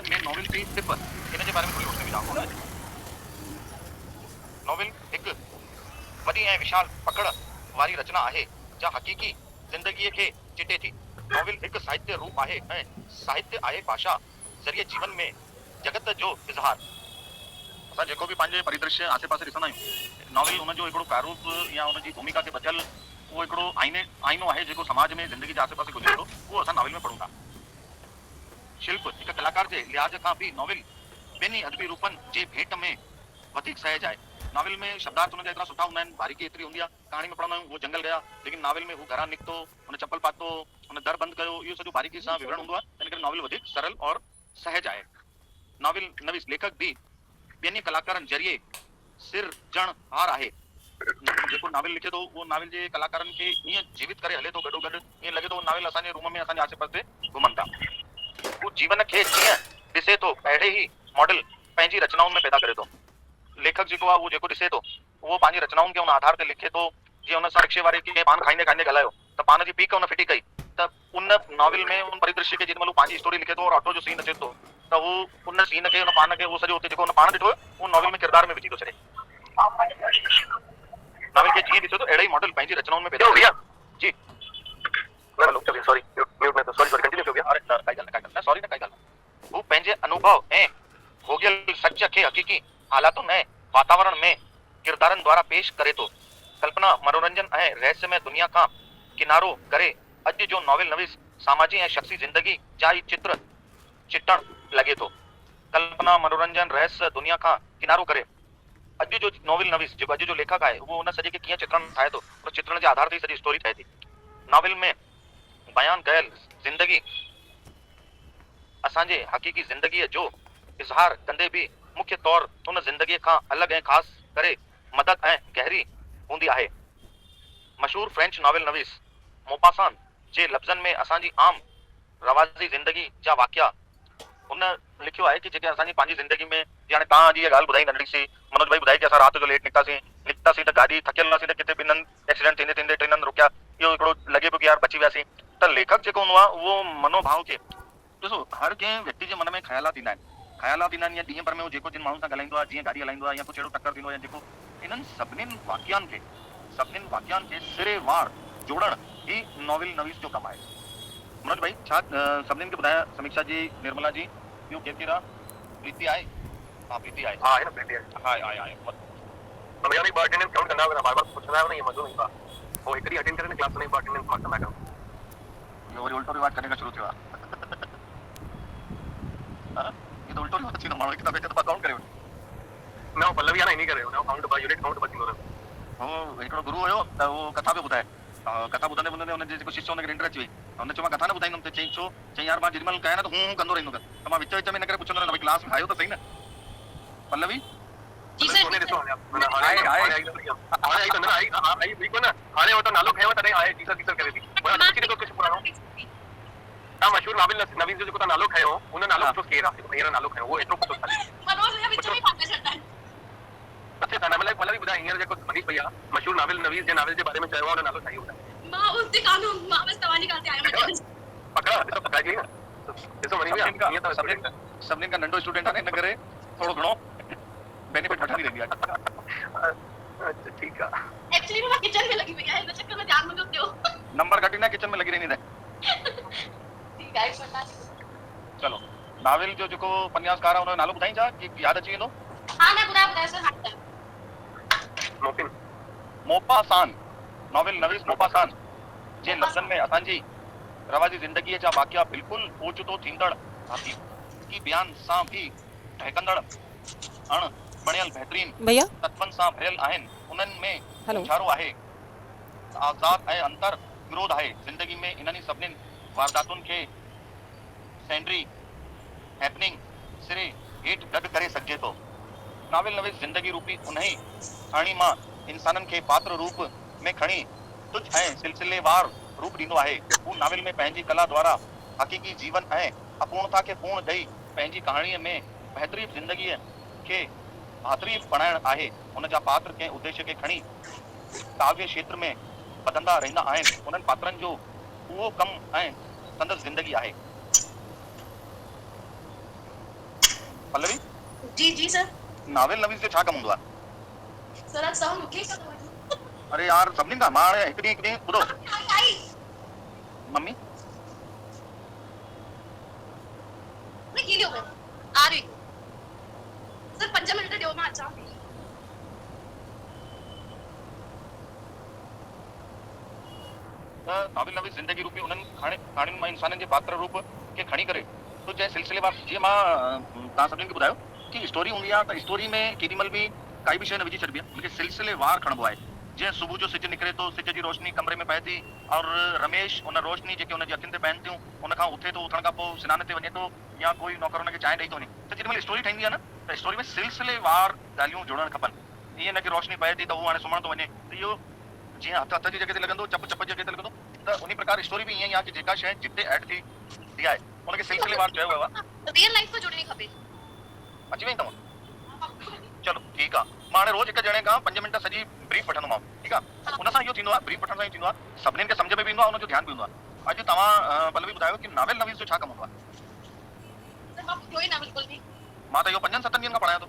मैं नॉवेल से सिर्फ इन जे बारे में थोड़ी रोशनी विझां। नॉवेल एक वॾी ऐं विशाल पकड़ वारी रचना आहे जा हक़ीक़ी ज़िंदगीअ खे चिटे थी। नॉवेल हिकु साहित्य रूप आहे ऐं साहित्य आहे भाषा ज़रिए जीवन में जगत जो इज़हार। असां जेको बि पंहिंजे परिदृश्य आसे पासे ॾिसंदा आहियूं, नॉवेल उनजो हिकिड़ो प्रारूप या उनजी भूमिका खे बचियल उहो हिकिड़ो आईनो आहे जेको समाज में ज़िंदगी जे आसे पासे गुज़रे थो, उहो असां नॉवेल में पढ़ूं था। शिल्प हिकु कलाकार जे लिहाज़ खां बि नॉवेल ॿिन्ही अदबी रूपनि जे भेट में वधीक सहज आहे। नॉवेल में शब्दार्थ उनजा एतिरा सुठा हूंदा आहिनि, बारीकी एतिरी हूंदी आहे। कहाणी में पढ़ंदा आहियूं वो जंगल गया, लेकिन नॉवेल में हू घरां निकितो, हुन चप्पल पातो, हुन दर बंदि कयो, इहो सॼो बारीकी सां विवरण हूंदो आहे। इन करे नॉवेल वधीक सरल और सहज आहे। नॉवेल नवीस लेखक बि ॿियनि कलाकारनि ज़रिए सिरजणहार आहे। जेको नॉवेल लिखे थो उहो नॉवेल जे कलाकारनि खे ईअं जीवित करे हले थो, गॾो गॾु ईअं लॻे थो नॉवेल असांजे रूम में असांजे आसे पासे घुमनि था। हू जीवन खे जीअं ॾिसे थो अहिड़े ई मॉडल पंहिंजी रचनाउनि में पैदा करे थो। लेखक जेको आहे उहो जेको ॾिसे थो उहो पंहिंजी रचनाउनि खे उन आधार ते लिखे थो। जीअं उन सां रिक्शे वारे खे पान खाईंदे खाईंदे ॻाल्हायो त पान जी पीक उन फिटी कई, त उन नॉवेल में उन परिदृश्य खे जेॾी महिल पंहिंजी स्टोरी लिखे थो और ऑटो जो सीन अचे थो त हू उन सीन खे उन पान खे उहो सॼो हुते जेको उन पान ॾिठो उहो नॉवेल में किरदार में विझी थो छॾे। नॉवेल खे जीअं ॾिसे थो अहिड़ा ई मॉडल पंहिंजी रचनाउनि में पैदा भैया जी। सॉरी म्यूट में तो सॉरी कंटिन्यू कयो भैया। अरे काई ॻाल्हि न सॉरी न काई ॻाल्हि न। हू पंहिंजे अनुभव ऐं भोगियल सच खे हक़ीक़ी हालातुनि ऐं वातावरण में किरदारनि द्वारा पेश करे थो। कल्पना मनोरंजन ऐं रहस्यमय दुनिया खां किनारो करे अॼु जो नॉवेल नवीस सामाजी ऐं शख्सी ज़िंदगी जा ई चित्र चिटण लॻे थो। कल्पना मनोरंजन रहस्य दुनिया खां किनारो करे अॼु जो नॉवेल नवीस जेको अॼु जो लेखक आहे उहो उन सॼे खे कीअं चित्रण ठाहे थो, उन चित्रण जे आधार ते ई सॼी स्टोरी ठहे थी। नॉवेल में बयान कयल ज़िंदगी असांजे हक़ीक़ी ज़िंदगीअ जो इज़हार कंदे बि मुख्य तौर उन ज़िंदगीअ खां अलॻि ऐं ख़ासि करे मदद ऐं गहरी हूंदी आहे। मशहूर फ्रेंच नॉवेल नवीस मोपासान जे लफ़्ज़नि में असांजी आम रवाज़ी ज़िंदगी जा वाक़िया उन लिखियो आहे कि जेके असांजी पंहिंजी ज़िंदगी में हाणे तव्हां जी ॻाल्हि ॿुधाई नंढी सी मनोज भाई ॿुधाई कि असां राति जो लेट निकितासीं त गाॾी थकियल हुआसीं त किथे ॿिन्हनि एक्सीडेंट थींदे थींदे टिननि रुकिया, इहो हिकिड़ो लॻे पियो कि यार बची वियासीं। त लेखक जेको हूंदो आहे उहो मनोभाव खे ॾिसो, हर कंहिं व्यक्ति जे मन में ख़्यालात ईंदा आहिनि या ॾींहं भर में उहो जेको जिन माण्हुनि सां ॻाल्हाईंदो आहे, जीअं गाॾी हलाईंदो आहे या कुझु अहिड़ो टकर थींदो आहे या जेको इन्हनि सभिनीनि वाक़ियानि खे सिरेवार जोड़ण ही नॉवेल नवीस जो कमु आहे। मनोज भाई छा सभिनीनि खे ॿुधाया समीक्षा जी, निर्मला जी, ॿियो केरु आहे? प्रीति आहे? हा प्रीति आहे। हा आहे न प्रीति आहे। अब यानी अटेंडेंस काउंट करना है, बार-बार पूछना है ना, ये मज़ो नहीं था। वो एकरी अटेंड करने क्लास में अटेंडेंस मार्क्स ना करो। ये और उल्टो रिवाज करने का शुरू किया। हां ये तो उल्टो रिवाज थी ना, मानो किताब पे तो काउंट करे ना, पल्लवी आना ही नहीं करे ना, काउंट बाय यूनिट काउंट बची हो। हो एकड़ो गुरु हुयो त वो कथा पे ॿुधाए, कथा ॿुधंदे उन जेको शिष्य उनखे निंड अची वई, हुन चयो मां कथा न ॿुधाईंदुमि त चई छो? चई यार मां जेॾीमहिल कयां न त हूं कंदो रहंदो त मां विच में न करे पुछंदो न, भई क्लास में आयो त सही न। पल्लवी जी सर आई बिल्कुल ना, हाणे हो त नालो खयो तॾहिं आहे टीचर करे थी पर तो कुछ पुराणो ता मशहूर नॉवेल नवीन जो जेको नालो खयो उन नालो तो केर आहे, मेरा नालो खयो वो एतो कुछ खाली मनोज ने विच में पाटे छॾा अच्छा था मतलब पल्लवी ॿुधाए हींअर जेको मनीष भैया मशहूर नॉवेल नवीस जे नावेल जे बारे में चयो आहे उन नालो छा ॿुधाए। मां उस दुकान मां बस तवानी का से आयो पकड़ा तो पकड़ा गई ना ॾिसो मनीष भैया हीअं त सभिनीनि का नंढो स्टूडेंट आहे, इन करे थोड़ो घणो बेनिफिट वठंदी रहंदी आहे। अच्छा ठीक है, एक्चुअली मैं किचन में लगी हुई है, इन चक्कर में ध्यान में दो नंबर घटी ना, किचन में लगी रहनी है। ठीक है बता चलो नावेल जो जेको उपन्यासकार है उन नालो ॿुधाई छा कि याद अची वेंदो? हां ना ॿुधाए सर। हां मोपिन मोपासान नॉवेल नवीस मोपासान जे लफ़्ज़नि में असांजी रवाजी ज़िंदगीअ जा वाक़िया बिल्कुलु ओचितो थींदड़ हक़ीक़ी बयान सां भी ठहकंदड़ अण बणियल बहितरीन भैया तत्वनि सां भरियल आहिनि। उन्हनि में उछारो आहे, आज़ाद ऐं अंतर विरोध आहे। ज़िंदगी में इन्हनि सभिनीनि वारदातुनि खे सेंडरी हैपनिंग सिरे हेठि गॾु करे सघिजे थो। नावेल नवीस ज़िंदगी रूपी उन्ही खाणी मां इंसाननि खे पात्र रूप में खणी तुझ ऐं सिलसिलेवार रूप ॾींदो आहे। हू नावेल में पंहिंजी कला द्वारा हक़ीक़ी जीवन ऐं अपूर्णता खे पूर्ण ॾेई पंहिंजी कहाणीअ में बहितरीन ज़िंदगीअ खे बहितरीन बणाइण आहे। हुन जा पात्र कंहिं उद्देश्य खे खणी काव्य क्षेत्र में बदंदा रहंदा आहिनि। उन्हनि पात्रनि जो उहो कमु ऐं संदसि ज़िंदगी आहे। पल्लवी जी जी सर नावेल नवीस जो छा कम हूंदो आहे? सर आज साउंड मूंखे छा थो अरे यार सभिनीनि खां मां हाणे हिकु ॾींहुं ॿुधो आई मम्मी मैं की लियो आ रही सर 5 मिनट ॾियो मां अचां थी नावेल नवीस ज़िंदगी रूपी उन्हनि कहाणियुनि मां इंसाननि जे पात्र रूप खे खणी करे तो जंहिं सिलसिलेवार जीअं मां तव्हां सभिनीनि खे ॿुधायो कि स्टोरी हूंदी आहे त स्टोरी में केॾीमहिल बि काई बि शइ न विझी छॾिबी आहे उनखे सिलसिलेवार खणबो आहे। जीअं सुबुह जो सिज निकिरे थो, सिज जी रोशनी कमरे में पए थी और रमेश उन रोशनी जेके हुनजी अखियुनि ते पइनि थियूं उन खां उथे थो, उथण खां पोइ सनान ते वञे थो या कोई नौकर हुनखे चांहि ॾेई थो वञे, त जेॾीमहिल स्टोरी ठहींदी आहे न त स्टोरी में सिलसिलेवार ॻाल्हियूं जुड़णु खपनि। ईअं न कि रोशनी पए थी त हू हाणे सुम्हण थो वञे, त इहो जीअं हथ जी जॻह ते लॻंदो, चप जी जॻह ते लॻंदो, त उन प्रकार स्टोरी बि ईअं ई आहे कि जेका शइ जिते ऐड थी आहे उनखे सिलसिलेवार चयो वियो आहे। रियल लाइफ को जुड़नी खपे अची वई तव्हां? चलो ठीकु आहे। मां हाणे रोज़ हिकु ॼणे खां 5 मिंट सॼी ब्रीफ वठंदोमांव, ठीकु आहे? उन सां इहो थींदो आहे, ब्रीफ वठण सां इहो थींदो आहे सभिनीनि खे सम्झ में बि ईंदो आहे, उनजो ध्यानु बि ईंदो आहे। अॼु तव्हां पल्लवी ॿुधायो कि नावेल नवीस जो छा कमु हूंदो आहे? सर मां ॿुधो ई न बिल्कुल बि। मां त इहो 5-7 ॾींहंनि खां पढ़ायां थो।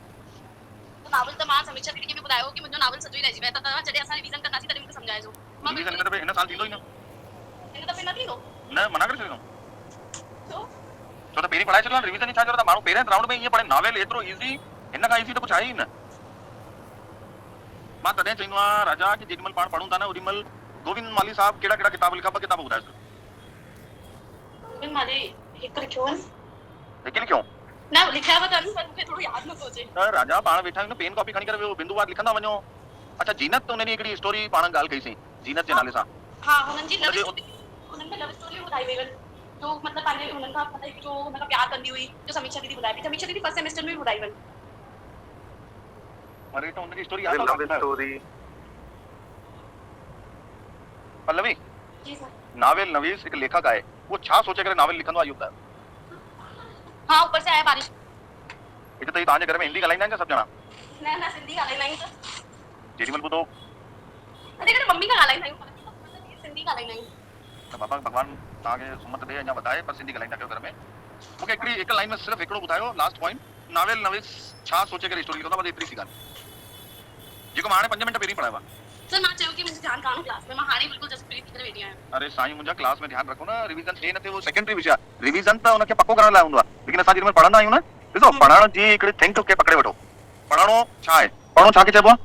नावल त मां समीक्षा दीदी खे बि ॿुधायो कि मुंहिंजो नावल सॼो ई रहिजी वियो आहे, त तव्हां जॾहिं असां रिवीजन कंदासीं तॾहिं मूंखे सम्झाइजो। मां रिवीजन बिल्कुल हिन साल थींदो ई न। हिन दफ़े न थींदो? न मना करे छॾियो। छो? छो त पहिरीं पढ़ाए छॾियो आहे, रिवीजन जी छा ज़रूरत आहे? माण्हू पहिरें राउंड में ईअं पढ़े नावेल एतिरो ईज़ी, हिन खां ईज़ी त कुझु आहे ई न। मां तॾहिं चईंदो आहियां राजा कि जेॾीमहिल पाण पढ़ूं था न ओॾीमहिल गोविंद माली साहब कहिड़ा कहिड़ा किताब लिखा, 2 किताब ॿुधायो सर। गोविंद माली हिकु लिखियो आहे। हिकु लिखियो? न लिखिया त पर मूंखे थोरो यादि नथो अचे। त राजा पाण वेठा आहियूं न, पेन कॉपी खणी करे वियो, बिंदुवार लिखंदा वञो। अच्छा जीनत त उन्हनि हिकिड़ी स्टोरी पाण ॻाल्हि कईसीं जीनत जे नाले सां। हाँ हुननि जी लव स्टोरी, हुननि में लव स्टोरी ॿुधाई वई हुई जो मतलब पंहिंजे हुननि खां मतलब जो हुनखां प्यार कंदी हुई, जो समीक्षा दीदी ॿुधाई, समीक्षा दीदी फर्स्ट सेमेस्टर में भी ॿुधाई वई। अरे तो उनकी स्टोरी याद है? Story Pallavi ji sir. Novel नवीस एक लेखक आहे, वो छा सोचे करे नावेल लिखंदो आहे इहो ॿुधायो। हाँ ऊपर से आया बारिश। हिते त तव्हांजे घर में हिंदी ॻाल्हाईंदा आहिनि सभु ॼणा? न न सिंधी ॻाल्हाईंदा आहियूं सर। जेॾीमहिल ॿुधो अरे करे मम्मी का ॻाल्हाईंदा आहियूं, सिंधी ॻाल्हाईंदा आहियूं। त बाबा भॻवान तव्हांखे सुमत ॾे अञा वधाए, पर सिंधी ॻाल्हाईंदा कयो घर में। मूंखे हिकिड़ी लाइन में सिर्फ़ु हिकिड़ो ॿुधायो लास्ट पॉइंट, नावेल नवीस छा सोचे करे स्टोरी लिखंदो आहे, बस एतिरी सी ॻाल्हि जेको मां हाणे 5 मिंट पहिरीं पढ़ायो आहे। सर मां चयो कि मुझे ध्यान कानो क्लास में, मां हाणे बिल्कुल जस्ट फ्री थी करे वेठी आहियां। अरे साईं मुंहिंजा क्लास में ध्यानु रखो न, रिवीजन थिए न थिए वो सेकेंडरी विषय आहे, रिवीजन त उनखे पको करण लाइ हूंदो आहे, लेकिन असां जेॾीमहिल पढ़ंदा आहियूं न, ॾिसो पढ़ण जी हिकिड़ी थिंक खे पकड़े वठो। पढ़णो छा आहे? पढ़णो छा खे चइबो आहे?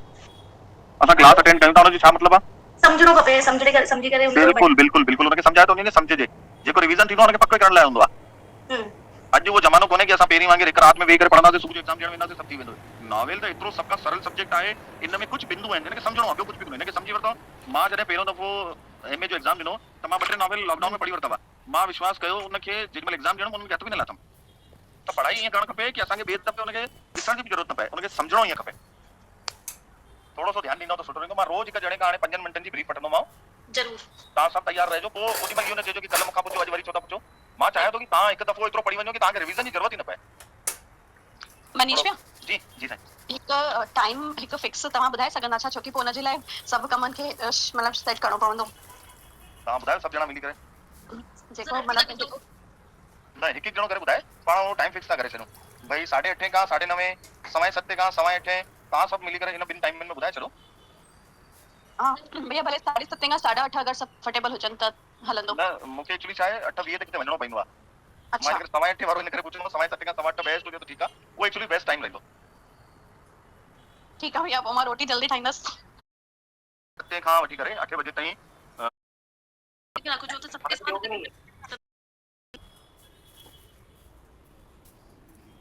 असां क्लास अटेंड कयूं था उनजो छा मतिलबु आहे? समझणो खपे, समझी करे बिल्कुल बिल्कुल बिल्कुल उनखे सम्झाए तो उनखे समझजे, जेको रिवीजन थींदो आहे उनखे पको करण लाइ हूंदो आहे। अॼु वो ज़मानो कोन्हे कि असां पहिरीं वांगुरु हिकु राति में वेही करे पढ़ंदासीं, सुबुह जो एग्जाम ॾियण वेंदासीं, सभु थी वेंदो। नॉवेल त एतिरो सभ खां सरल सब्जेक्ट आहे, इन में कुझु बिंदु आहिनि जिनखे सम्झणो आहे, ॿियो कुझु बि कोन्हे, हिनखे सम्झी वठो। मां जॾहिं पहिरियों दफ़ो एमए जो एग्जाम ॾिनो त मां 2-3 नॉवेल लॉकडाउन में पढ़ी वरिता हुआ। मां विश्वास कयो उनखे जेॾीमहिल एग्जाम ॾियणो उनखे हथ बि न लाथमि। त पढ़ाई ईअं करणु खपे कि असांखे ॿिए दफ़े उनखे ॾिसण जी बि ज़रूरत न पए, उनखे सम्झणो ईअं खपे। थोरो सो ध्यानु ॾींदो त सुठो रहंदो। मां रोज़ हिकु ॼणे खां हाणे 5 मिंटनि जी ब्रीफ वठंदोमांव। जरूर तव्हां सभु तयार रहिजो, पोइ ओॾीमहिल इहो न चइजो कि कल्ह मूंखां पुछो, अॼु वरी छो था पुछो। मां चाहियां थो कि तव्हां हिकु दफ़ो एतिरो पढ़ी वञो कि तव्हांखे रिवीजन जी ज़रूरत ई न पए। मनीष भैया जी जी साईं। हिकु टाइम हिकु फिक्स तव्हां ॿुधाए सघंदा छा, छोकी पोइ हुनजे लाइ सभु कमनि खे मतिलबु सेट करिणो पवंदो। तव्हां ॿुधायो सभु ॼणा मिली करे जेको मतिलबु न हिकु ॼणो करे ॿुधाए, पाण उहो टाइम फिक्स था करे छॾियूं भई 8:30 खां 9:30, 7:15 खां 8:15, तव्हां सभु मिली करे हिन 2 टाइमनि में ॿुधाए छॾो। हाँ भैया भले 7:30 खां 8:30 अगरि सभु फटेबल हुजनि त हलंदो। न मूंखे एक्चुअली छा आहे 8:20 ते किथे वञिणो पवंदो आहे। अच्छा मां 8:30 वारो इन करे पुछंदो, 7:30 खां 8:15 बेस्ट हुजे त ठीकु आहे, उहो एक्चुअली बेस्ट टाइम रहंदो। ठीकु आहे भैया, पोइ मां रोटी जल्दी ठाहींदसि। 7 खां वठी करे 8 बजे ताईं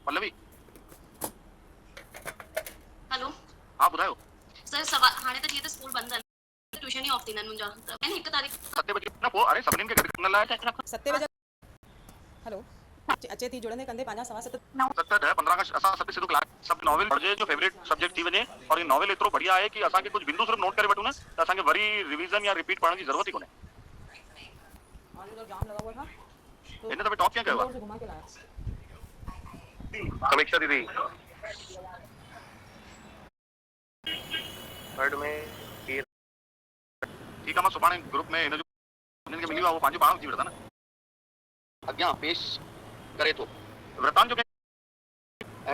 पल्लवी। हेलो हाँ ॿुधायो सर। सवा हाणे त जीअं त स्कूल बंदि आहिनि, ट्यूशन ई ऑफ थींदा आहिनि मुंहिंजा, त मैंने 1 तारीख़ 7 बजे न पोइ अरे सभिनीनि खे गॾु करण लाइ 7 बजे हेलो अचे थी जुड़ंदे कंदे 5:15 7, 10, 15 खां असां सभु सिधो क्लास सभु नॉवेल पढ़जे जो फेवरेट सब्जेक्ट थी वञे, और ये नॉवेल एतिरो बढ़िया आहे कि असांखे कुझु बिंदु सिर्फ़ु नोट करे वठूं न त असांखे वरी रिवीजन या रिपीट पढ़ण जी ज़रूरत ई कोन्हे। जाम लगा हुआ था तो हिन दफ़े टॉप कीअं कयो आहे? से घुमा के लाया समीक्षा दीदी थर्ड में ठीकु आहे। मां सुभाणे ग्रुप में हिन जो हिननि खे मिली वियो आहे, उहो पंहिंजो पाण थी वठंदा न, अॻियां पेश करे थो। वृतांत जो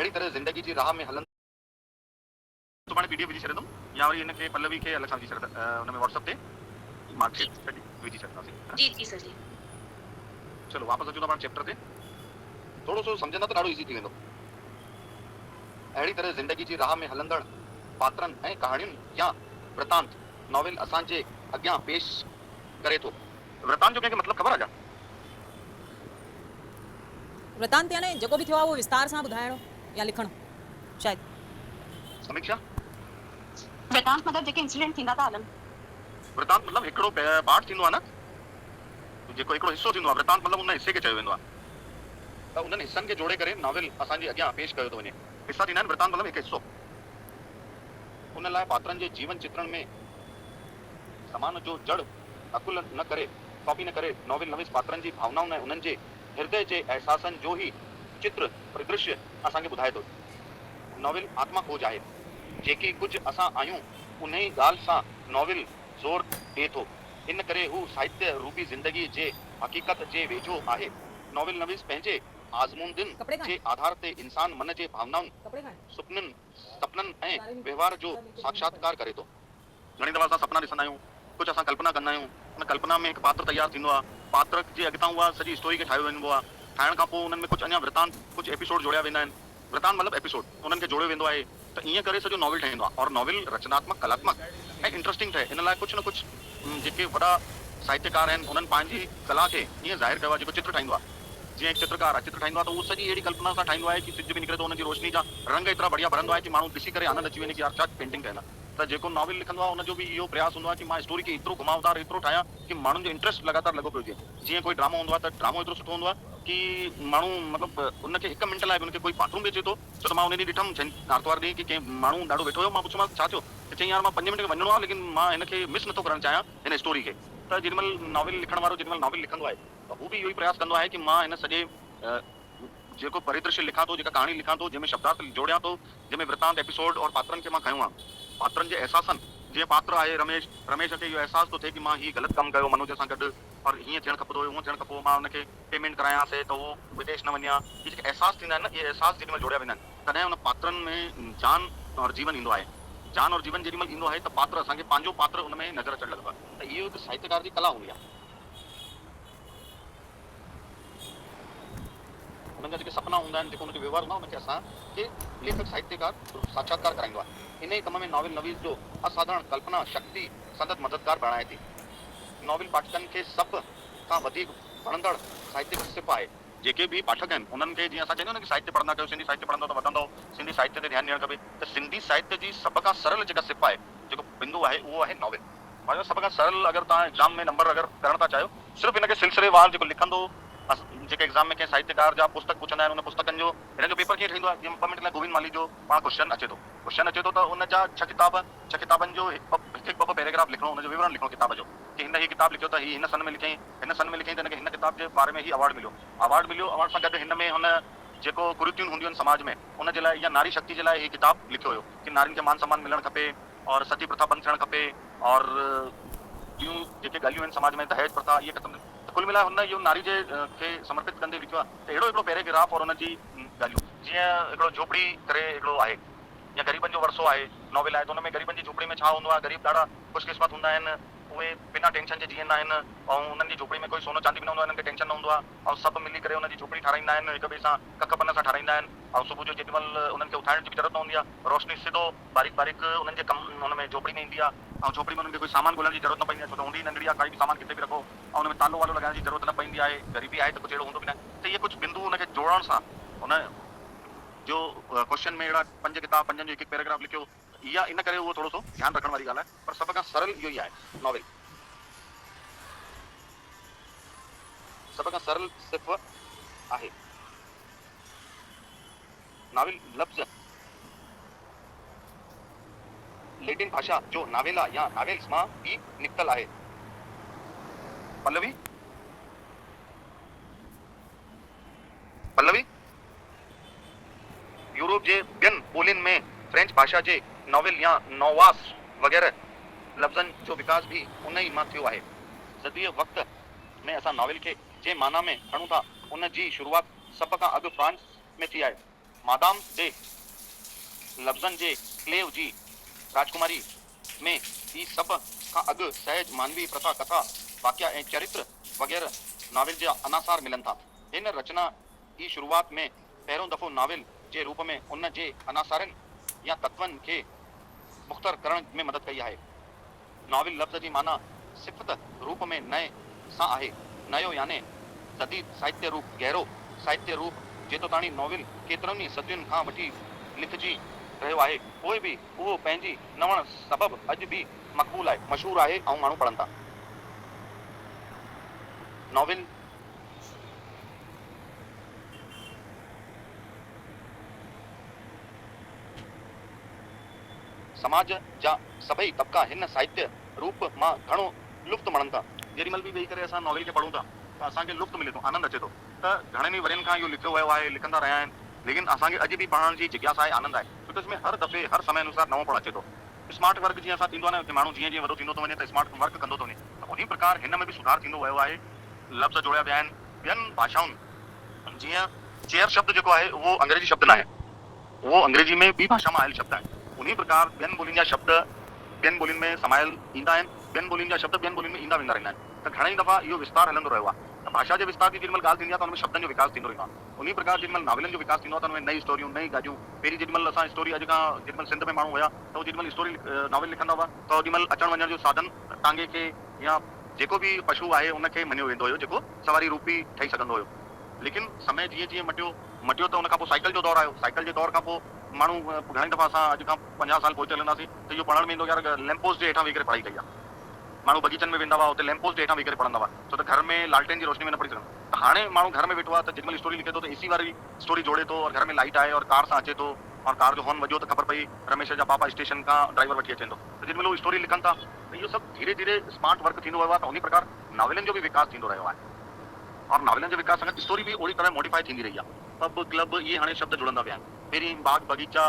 अहिड़ी तरह ज़िंदगी जी राह में हलन सुभाणे पीडीएफ विझी छॾंदुमि या वरी हिनखे पल्लवी खे अलॻि सां विझी छॾंदा हुन में व्हाट्सएप ते मार्कशीट सॼी विझी छॾंदासीं। जी जी सर जी। चलो वापसि अचूं था पाण चैप्टर ते। थोरो सो सम्झंदा त ॾाढो ईज़ी थी वेंदो। अहिड़ी तरह ज़िंदगी जी राह में हलंदड़ पात्रनि ऐं कहाणियुनि या वृतांत नॉवेल असांजे अॻियां पेश करे थो। वृतांत जो कंहिंखे मतिलबु ख़बर आहे छा? वृतांत यानी जेको बि थियो आहे उहो विस्तार सां ॿुधाइणो या लिखणु शायदि। समीक्षा वृतांत मतलब जेके इंसिडेंट थींदा था हलनि। वृतांत मतलब हिकिड़ो पार्ट थींदो आहे न, जेको हिकिड़ो हिस्सो थींदो आहे। वृतांत मतलब उन हिस्से खे चयो वेंदो आहे। त उन्हनि हिस्सनि खे जोड़े करे नॉवेल असांजे अॻियां पेश कयो थो वञे। हिस्सा थींदा आहिनि वृतांत मतलब हिकु हिस्सो। उन लाइ पात्रनि जे जीवन चित्रण में समान जो जड़ अकुल न करे कॉपी न करे नॉवेल नवीस पात्रनि जी भावनाउनि ऐं उन्हनि जे हृदय जे एहसासनि जो ही चित्र परिदृश्य असांखे ॿुधाए थो। नॉवेल आत्मा खोज आहे। जेकी कुझु असां आहियूं उन ई ॻाल्हि सां नॉवेल ज़ोर ॾिए थो। इन करे हू साहित्य रूपी ज़िंदगी जे हक़ीक़त जे वेझो आहे। नॉवेल नवीस पंहिंजे आज़मूदनि जे आधार ते इंसान मन जे भावनाउनि सुपननि सपननि ऐं व्यवहार जो साक्षात्कार करे थो। घणी दफ़ा असां सपना ॾिसंदा आहियूं, कुझु असां कल्पना कंदा आहियूं। उन कल्पना में हिकु पात्र तयारु थींदो आहे। पात्र जे अॻितां उहा सॼी स्टोरी खे ठाहियो वञिबो आहे। ठाहिण खां पोइ उन्हनि में कुझु अञा वृतांत कुझु एपिसोड जोड़िया वेंदा आहिनि। वृतांत मतिलबु एपिसोड उन्हनि खे जोड़ियो वेंदो आहे। त ईअं करे सॼो नॉवेल ठहींदो आहे। और नॉवेल रचनात्मक कलात्मक ऐं इंट्रस्टिंग ठहे इन लाइ कुझु न कुझु जेके वॾा साहित्यकार आहिनि उन्हनि पंहिंजी कला खे ईअं ज़ाहिर कयो आहे। जेको चित्र ठाहींदो आहे, जीअं चित्रकार आहे, चित्र ठाहींदो आहे त उहो सॼी अहिड़ी कल्पना सां ठाहींदो आहे कि सिज बि निकिरे थो, हुनजी रोशनी जा रंग एतिरा बढ़िया भरंदो आहे कि माण्हू ॾिसी करे आनंद अची वञे कि यार छा पेंटिंग कयल आहे। त जेको नॉवेल लिखंदो आहे उनजो बि इहो प्रयास हूंदो आहे कि मां स्टोरी खे एतिरो घुमावदार एतिरो ठाहियां कि माण्हुनि जो इंट्रस्ट लगातार लॻो पियो हुजे। जीअं कोई ड्रामो हूंदो आहे त ड्रामो एतिरो सुठो हूंदो आहे कि माण्हू मतिलबु उनखे हिकु मिंट लाइ बि उनखे कोई बाथरूम बि अचे थो त मां उन ॾींहुं ॾिठमि आर्तवार ॾींहुं कि कंहिं माण्हू ॾाढो वेठो हुयो। मां पुछियोमांसि छा थियो? त चई यार मां 5 मिंट में वञिणो आहे लेकिन मां हिनखे मिस नथो करणु चाहियां हिन स्टोरी खे। त जेॾीमहिल नॉवेल लिखण वारो जेॾीमहिल नॉवेल लिखंदो आहे त हू बि इहो ई प्रयास कंदो आहे कि मां हिन सॼे जेको परिदृश्य लिखां थो, जेका कहाणी लिखां थो, जंहिंमें शब्दार्थ जोड़ियां थो, जंहिंमें वृतांत एपिसोड और पात्रनि खे मां खयो आहे। पात्रनि जे एहसासनि, जीअं पात्र आहे रमेश खे इहो अहसास थो थिए कि मां हीउ ग़लति कमु कयो मनोज सां गॾु और हीअं थियणु खपंदो हुयो, हूअं थियणु खपो, मां हुनखे पेमेंट करायांसि त उहो विदेश न वञे। इहे जेके अहसास थींदा आहिनि न, इहे अहसास जेॾीमहिल जोड़िया वेंदा आहिनि तॾहिं हुन पात्रनि में जान और जीवन ईंदो आहे। जान और जीवन जेॾीमहिल ईंदो आहे त पात्र असांखे पंहिंजो पात्र हुन में नज़र अचणु लॻंदो आहे। त इहो हिकु साहित्यकार जी कला हूंदी आहे। उन्हनि जा जेके सपना हूंदा आहिनि, जेको उनजो व्यवहार हूंदो आहे, उनखे असांखे लेखक साहित्यकार साक्षात्कार कराईंदो आहे। इन ई कम में नॉवेल नवीस जो असाधारण कल्पना शक्ति संदत मददगार बणाए थी। नॉवेल पाठकनि खे सभ खां वधीक वणंदड़ साहित्यिक सिप आहे। जेके बि पाठक आहिनि उन्हनि खे जीअं असां चवंदा आहियूं न कि साहित्य पढ़ंदा कयो, सिंधी साहित्य पढ़ंदो त वधंदो, सिंधी साहित्य ते ध्यानु ॾियणु खपे। त सिंधी साहित्य जी सभ खां सरल जेका सिप आहे, जेको बिंदु आहे, उहो आहे नॉवेल। पंहिंजो सभ खां सरल अगरि तव्हां एग्ज़ाम में नंबर अगरि करणु था चाहियो, सिर्फ़ु हिनखे सिलसिलेवार जेको लिखंदो, जेके एग्ज़ाम में कंहिं साहित्यकार जा पुस्तक पुछंदा आहिनि, उन पुस्तकनि जो हिन जो पेपर कीअं ठहींदो आहे। जीअं 2 मिंट लाइ गोविंद माली जो पाण क्वेश्चन अचे थो त उन जा 6 किताबनि जो हिकु ॿ पैराग्राफ लिखणो, हुनजो विवरण लिखणो किताब जो कि हिन ही किताब लिखियो त ही हिन सन में लिखियईं, हिन सन में लिखियईं त हिनखे हिन किताब जे बारे में ही अवार्ड मिलियो। अवार्ड सां गॾु हिन में हुन जेको कुरीतियूं हूंदियूं आहिनि समाज में, उन जे लाइ या नारी शक्ति जे लाइ ही किताब लिखियो हुयो कि नारियुनि खे मान सम्मान मिलणु खपे और सती प्रथा बंदि थियणु खपे और ॿियूं जेके ॻाल्हियूं आहिनि समाज में, दहेज प्रथा, इहे ख़तमु। कुल मिलाए हुन इहो नारी जे खे समर्पित कंदे लिखियो आहे। त अहिड़ो हिकिड़ो पैराग्राफ और हुनजी ॻाल्हियूं, जीअं हिकिड़ो झोपड़ी करे हिकिड़ो आहे या ग़रीबनि जो वरसो आहे नॉवेल आहे, त हुन में ग़रीबनि जी झोपड़ी में छा हूंदो आहे। ग़रीब ॾाढा ख़ुशकिस्मत हूंदा आहिनि, उहे बिना टेंशन जे जीअंदा आहिनि ऐं उन्हनि जी झोपड़ी में कोई सोनो चांदी बि न हूंदो आहे, उन्हनि खे टेंशन न हूंदो आहे ऐं सभु मिली करे हुनजी झोपड़ी ठाराईंदा आहिनि, हिक ॿिए सां कक पन सां ठाराईंदा आहिनि। ऐं सुबुह जो जेॾीमहिल उन्हनि खे उथाइण जी बि ज़रूरत न हूंदी आहे, रोशनी सिधो बारीक बारीक उन्हनि जे कमु हुन में झोपड़ी में ईंदी आहे ऐं झोपड़ी में उन्हनि खे कोई सामान ॻोल्हण जी ज़रूरत न पवंदी आहे, छो त हूंदी नंढड़ी आहे, काई बि सामान किथे बि रखो ऐं हुन में तालो वालो लॻाइण जी ज़रूरत न पवंदी आहे। ग़रीबी आहे त कुझु अहिड़ो हूंदो बि न। त इहे कुझु बिंदु हुनखे जोड़ण सां हुन जो क्वेश्चन में अहिड़ा 5 किताब, 5 जो हिकु पैराग्राफ लिखियो, इहा इन करे उहो थोरो सो ध्यानु रखण वारी ॻाल्हि आहे। पर सभ खां सरल इहो ई आहे नॉवेल। सभ खां सरल सिर्फ़ आहे नॉवेल। लफ़्ज़ लैटिन भाषा जो नावेला या नावेल्स मां भी निकतल आहे। पल्लवी यूरोप जे ॿियनि ॿोलियुनि में फ्रेंच भाषा जे नॉवेल या नोवास वग़ैरह लफ़्ज़नि जो विकास भी उन ई मां थियो आहे। सदीअ वक़्त में असां नॉवेल खे जे माना में खणूं था, उन जी शुरूआत सभ खां अॻु फ्रांस में थी आहे। मादाम जे लफ़्ज़नि जे क्लेव जी राजकुमारी में ही सभ खां अॻु सहज मानवी प्रथा कथा वाक़िया ऐं चरित्र वग़ैरह नाविल जा अनासार मिलनि था। हिन रचना जी शुरूआत में पहिरियों दफ़ो नाविल जे रूप में उन जे अनासारनि या तत्वनि खे मुख़्तर करण में मदद कई आहे। नाविल लफ़्ज़ जी माना सिफ़त रूप में नए सां आहे। नयो याने जदीद साहित्य रूप, गहरो साहित्य रूप, जेतोताणी नॉविल केतिरनि ई सदियुनि खां वठी लिखिजी रहियो आहे, पोइ बि उहो पंहिंजी नवण सबबि अॼु बि मक़बूल आहे, मशहूर आहे ऐं माण्हू पढ़नि था। नॉविल समाज जा सभई तबका हिन साहित्य रूप मां घणो लुफ्त मणनि था। जेॾीमहिल बि वेही करे असां नॉविल खे पढ़ूं था त असांखे लुफ्त मिले थो, आनंद अचे थो। त घणनि ई वरियनि खां इहो लिखियो वियो आहे, लिखंदा रहिया आहिनि, लेकिन असांखे अॼु बि पढ़ण जी जिज्ञासा आहे, आनंद आहे, छो त इसमें हर दफ़े हर समय अनुसार नओं पढ़ अचे थो। स्मार्ट वर्क जीअं असां थींदो आहे न कि माण्हू जीअं जीअं वॾो थींदो थो वञे त स्मार्ट वर्क कंदो थो वञे, त उन्ही प्रकार हिन में बि सुधार थींदो वियो आहे। लफ़्ज़ जोड़िया विया आहिनि ॿियनि भाषाउनि, जीअं चेयर शब्द जेको आहे उहो अंग्रेजी शब्द न आहे, उहो अंग्रेजी में ॿी भाषा मां आयल शब्द आहे। उन्ही प्रकार ॿियनि ॿोलियुनि जा शब्द ॿियनि ॿोलियुनि में समायल ईंदा आहिनि, ॿियनि ॿोलियुनि जा शब्द ॿियनि ॿोलियुनि में ईंदा वेंदा रहंदा आहिनि। त घणेई दफ़ा इहो विस्तार हलंदो रहियो आहे। त भाषा जे विस्तार जी जेॾीमहिल ॻाल्हि थींदी आहे त हुन में शब्दनि जो विकास थींदो रहंदो आहे। उन्ही प्रकार जेॾीमहिल नाविलनि जो विकास थींदो आहे त हुन में नई स्टोरियूं, नई ॻाल्हियूं। पहिरीं जेॾीमहिल असां स्टोरी अॼु खां जेॾीमहिल सिंध में माण्हू हुया त उहो जेॾीमहिल स्टोरी नाविल लिखंदा हुआ त ओॾीमहिल अचण वञण जो साधन टांगे खे या जेको बि पशु आहे उनखे मञियो वेंदो हुयो, जेको सवारी रूपी ठही सघंदो हुयो। लेकिन समय जीअं जीअं मटियो त उन खां पोइ साइकिल जो दौरु आयो। साइकिल जे दौर खां पोइ माण्हू घणी दफ़ा असां अॼु खां 50 साल पोइ हलंदासीं त इहो पढ़ण में ईंदो यार लैंप पोस्ट जे हेठां वेही करे पढ़ाई कई आहे। माण्हू बगीचनि में वेंदा हुआ, उते लैंप पोस्ट जे हेठां वेही करे पढ़ंदा हुआ, छो त घर में लालटेन जी रोशनी में न पढ़ी सघंदा। त हाणे माण्हू घर में वेठो आहे त जेॾीमहिल स्टोरी लिखे थो त एसी वारी स्टोरी जोड़े थो और घर में लाइट आहे और कार सां अचे थो और कार जो हॉर्न वॼो त ख़बर पई रमेश जा पापा स्टेशन खां ड्राइवर वठी अचनि थो। त जेॾीमहिल उहो स्टोरी लिखनि था त इहो सभु धीरे धीरे स्मार्ट वर्क थींदो वियो आहे। त उन प्रकार नाविलनि जो बि विकास थींदो रहियो आहे और नाविलनि जे विकास सां स्टोरी बि ओड़ी तरह मॉडिफाई थींदी रही आहे। पब क्लब इहे हाणे शब्द जुड़ंदा विया आहिनि। पहिरीं बाग बगीचा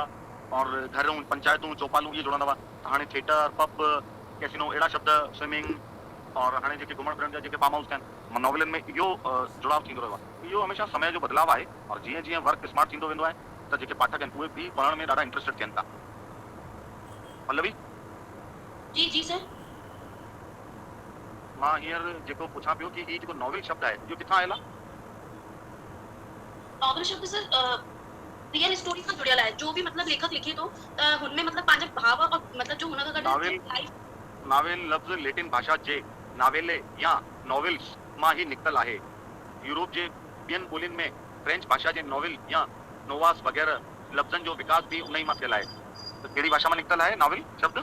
और घरूं पंचायतूं चौपालूं इहे जुड़ंदा हुआ, त हाणे थिएटर, पब, कैसिनो, अहिड़ा शब्द, स्विमिंग और हाणे जेके घुमण फिरण जा जेके फार्म हाउस आहिनि, नॉविलनि में इहो जुड़ाव थींदो रहियो आहे। इहो हमेशह समय जो बदिलाव आहे और जीअं जीअं वर्क स्मार्ट थींदो वेंदो आहे त जेके पाठक आहिनि उहे बि पढ़ण में ॾाढा इंट्रस्टेड थियनि था। पल्लवी जी जी सर। मां हींअर जेको पुछां पियो कि हीउ जेको नॉविल शब्द आहे इहो किथां आयल आहे? नॉवल शब्द सर रियल स्टोरी सां जुड़ियल आहे। जो भी मतलब लेखक लिखे थो त हुनमें मतलब पंहिंजा भाव और मतलब जो हुनखां गॾु नाविल लफ़्ज़ लैटिन भाषा जे नावेले या नॉविल्स मां ही निकतल आहे। यूरोप जे ॿियनि ॿोलियुनि में फ्रेंच भाषा जे नॉविल या नोवास वग़ैरह लफ़्ज़नि जो विकास बि उन ई मां थियल आहे। त कहिड़ी भाषा मां निकतल आहे नाविल शब्द?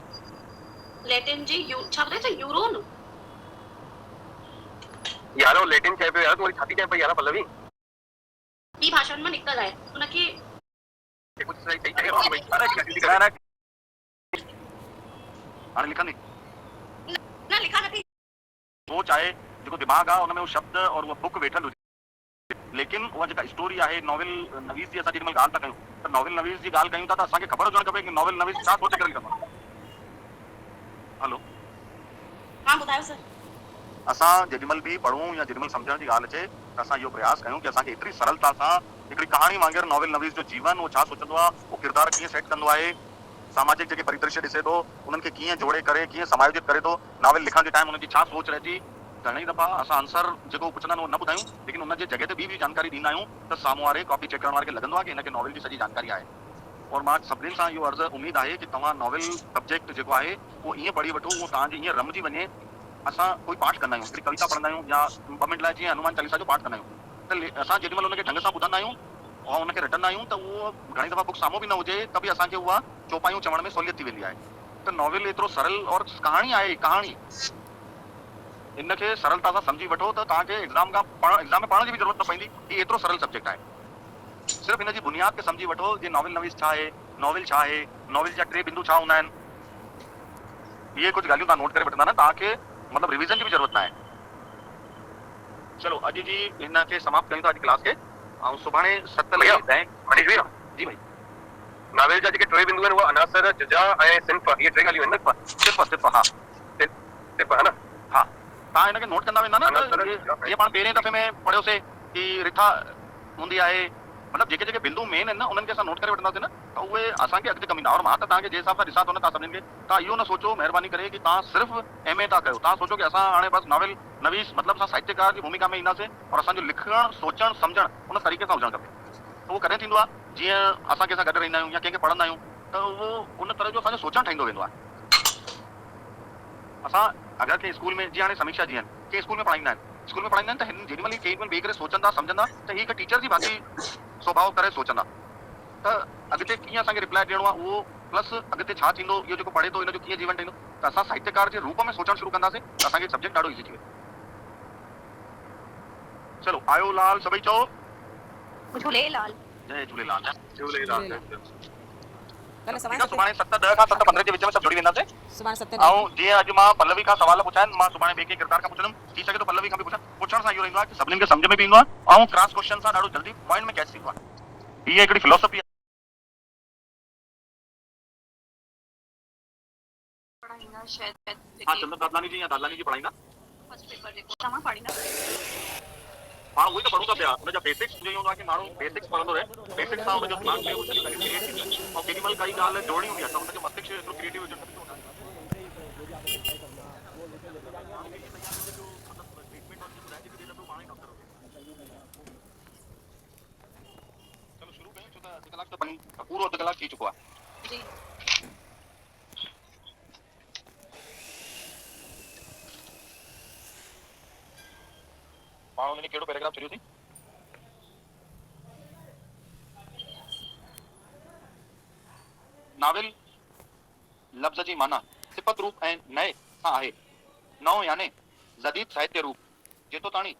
लैटिन जी छा ॿुधायो त यूरोन यारो लैटिन चए पियो यार, तुम्हारी छाती चए पई यार पल्लवी। ॿी भाषाउनि मां निकतल आहे। हुनखे कुछ सही सही चए भाई। अरे क्या हाणे लिखंदी न लिखा नथी। वो चाहे जेको दिमाग़ आहे उनमें उहो शब्द और उहा बुक वेठल हुजे, लेकिन उहा जेका स्टोरी आहे नॉविल नवीस जी असां जेॾीमहिल ॻाल्हि था कयूं त नॉविल नवीस जी ॻाल्हि कयूं था त असांखे ख़बर हुजणु खपे कि नॉविल नवीस छा सोचे करे लिखंदो आहे। हलो हाँ ॿुधायो सर। असां जेॾीमहिल बि पढ़ूं या जेॾीमहिल सम्झण जी ॻाल्हि अचे त असां इहो प्रयास कयूं कि असांखे एतिरी सरलता सां हिकिड़ी कहाणी वांगुरु नॉविल नवीस जो जीवन, उहो छा सोचंदो आहे, उहो किरदार कीअं सेट कंदो आहे, सामाजिक जेके परिदृश्य ॾिसे थो उन्हनि खे कीअं जोड़े करे कीअं समायोजित करे थो, नॉविल लिखण जे टाइम उनजी छा सोच रहे थी। घणेई दफ़ा असां आंसर जेको पुछंदा आहियूं उहो न ॿुधायूं, लेकिन उन जे जॻह ते बि जानकारी ॾींदा आहियूं त साम्हूं वारे कॉपी चेक करण वारे खे लॻंदो आहे कि हिनखे नॉविल जी सॼी जानकारी आहे। और मां सभिनीनि सां इहो अर्ज़ु उमेद आहे कि तव्हां नॉविल सब्जेक्ट जेको आहे उहो ईअं पढ़ी वठो, उहो तव्हांजी ईअं रमिजी वञे। असां कोई पाठ कंदा आहियूं, हिकिड़ी कविता पढ़ंदा आहियूं या 2 मिंट लाइ जीअं हनुमान चालीसा जो पाठ कंदा आहियूं, त असां जेॾीमहिल उनखे ढंग सां ॿुधंदा आहियूं और उनखे रटंदा आहियूं त उहो घणी दफ़ा बुक साम्हूं बि न हुजे त बि असांखे उहा चौपायूं चवण में सहूलियत थी वेंदी आहे। त नॉविल एतिरो सरल और कहाणी आहे, कहाणी इनखे सरलता सां सम्झी वठो त तव्हांखे एग्ज़ाम में पढ़ण जी बि ज़रूरत न पवंदी। ही एतिरो सरल सब्जेक्ट आहे। सिर्फ़ु हिन जी बुनियाद खे सम्झी वठो कि नॉविल नवीस छा आहे, नॉविल छा आहे, नॉविल जा 3 बिंदु छा हूंदा आहिनि। इहे कुझु ॻाल्हियूं तव्हां नोट करे वठंदा न, तव्हांखे मतलब रिवीजन की भी जरूरत ना है। चलो अॼु जी हिनखे समाप्त कयूं था अॼु क्लास खे ऐं सुभाणे 7 लॻे मनीष भैया जी भाई। नावेल जा जेके 3 बिंदु आहिनि उहे अनासर, जुज़ा ऐं सिन्फ़, इहे 3 ॻाल्हियूं आहिनि न। सिर्फ़ हा सिर्फ़ है ना। हा तव्हां हिनखे नोट कंदा वेंदा न। ये पाण पहिरें दफ़े में पढ़ियोसीं कि रिथा हूंदी आहे मतलब जेके जेके बिंदु मेन है ना उन्हनि खे असां नोट करे वठंदासीं न त उहे असांखे अॻिते कमु ईंदा। और मां त तव्हांखे जे हिसाब सां ॾिसां थो न तव्हां सभिनीनि खे, तव्हां इहो न सोचो महिरबानी करे कि तव्हां सिर्फ़ु MA था कयो, तव्हां सोचो कि असां हाणे बसि नॉवेल नवीस मतिलबु असां साहित्यकार जी भूमिका में ईंदासीं और असांजो लिखणु सोचणु सम्झणु उन तरीक़े सां हुजणु खपे। त उहो कॾहिं थींदो आहे जीअं असां कंहिंसां गॾु रहंदा आहियूं या कंहिंखे पढ़ंदा आहियूं त उहो उन तरह जो असांजो सोचणु ठहींदो वेंदो आहे। असां अगरि कंहिं स्कूल में जीअं हाणे समीक्षा जी आहिनि कंहिं स्कूल में पढ़ाईंदा आहिनि, स्कूल में पढ़ाईंदा आहिनि त हिन जेॾीमहिल केॾीमहिल वेही करे सोचंदा सम्झंदा त हीअ हिकु टीचर जी भांति स्वभाव करे सोचंदा त अॻिते कीअं असांखे रिप्लाई ॾियणो आहे उहो प्लस अॻिते छा थींदो इहो जेको पढ़े थो हिनजो कीअं जीवन ठहींदो त असां साहित्यकार जे रूप में सोचणु शुरू कंदासीं त असांखे सब्जेक्ट ॾाढो ईज़ी थी वेंदो। चलो आयो लाल सभई चओ झूलेलाल। जय झूलेलाल। झूलेलाल। कल ठीकु सुभाणे आहे, सुभाणे 7:10 खां 7:15 जे विच में सभु जुड़ी वेंदासीं। सुभाणे 7 ऐं जीअं अॼु मां पल्लवी खां सवाल पुछा आहिनि, मां सुभाणे ॿिए कंहिं किरदार खां पुछंदुमि, थी सघे तो पल्लवी खां बि पुछां। पुछण सां इहो रहंदो आहे कि सभिनीनि खे सम्झ में बि ईंदो आहे ऐं क्रॉस क्वेश्चन सां ॾाढो जल्दी पॉइंट में कैच थींदो आहे। हीअ हिकिड़ी फिलोसफी आहे। पढ़ाईंदा शायद हाँ, चंदन दादलानी जी या दादलानी जी पढ़ाईंदा। फर्स्ट पेपर जेको तव्हां पढ़ींदा पाण उहो ई त पढ़ूं था पिया, हुनजा बेसिक्स जो ई हूंदो आहे कि माण्हू बेसिक्स पढ़ंदो रहे, बेसिक्स सां हुनजो दिमाग़ में उनजी क्रिएट थींदी आहे ऐं केॾी महिल काई ॻाल्हि जोड़नी हूंदी आहे त हुनजो मस्तिष्क एतिरो क्रिएटिव हुजणु खपे। चलो शुरू कयूं छो त अधु कलाक त पूरो अधु कलाक थी चुको आहे। जी। पाण हुननि कहिड़ो पैराग्राफ छॾियो थी? नाविल लफ़्ज़ जी माना सिफ़त रूप ऐं नए सां आहे। नओं याने जदीद साहित्य रूप जेतो ताणी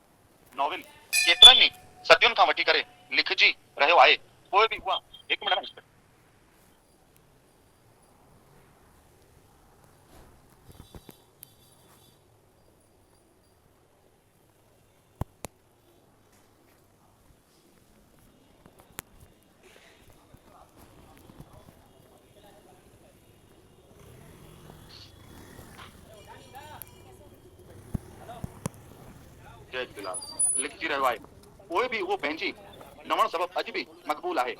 नॉवेल केतिरनि ई सदियुनि खां वठी करे लिखजी रहियो आहे, पोइ बि उहा हिकु मिनट न जय झूलेलाल लिखजी रहियो आहे, पोइ बि उहो पंहिंजी नवण सबबि अॼु बि मक़बूल आहे।